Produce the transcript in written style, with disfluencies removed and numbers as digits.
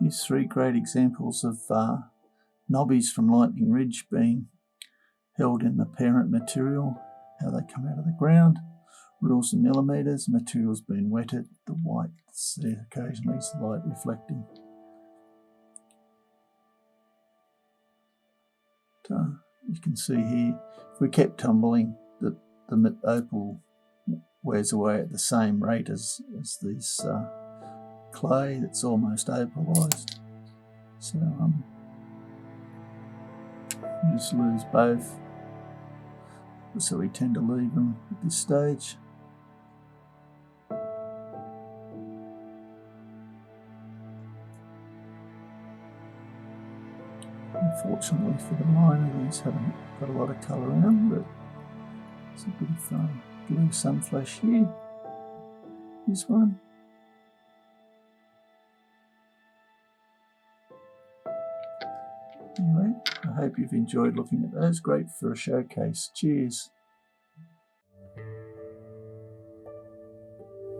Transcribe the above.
Here's 3 great examples of knobbies from Lightning Ridge being held in the parent material, how they come out of the ground, rules and millimetres, material's been wetted, the white there occasionally is light reflecting. You can see here, if we kept tumbling, the opal wears away at the same rate as this clay that's almost opalized. So you just lose both. So we tend to leave them at this stage. Unfortunately for the miner, these haven't got a lot of colour in them, but it's a bit of blue sunflash here. This one. Anyway, I hope you've enjoyed looking at those. Great for a showcase. Cheers.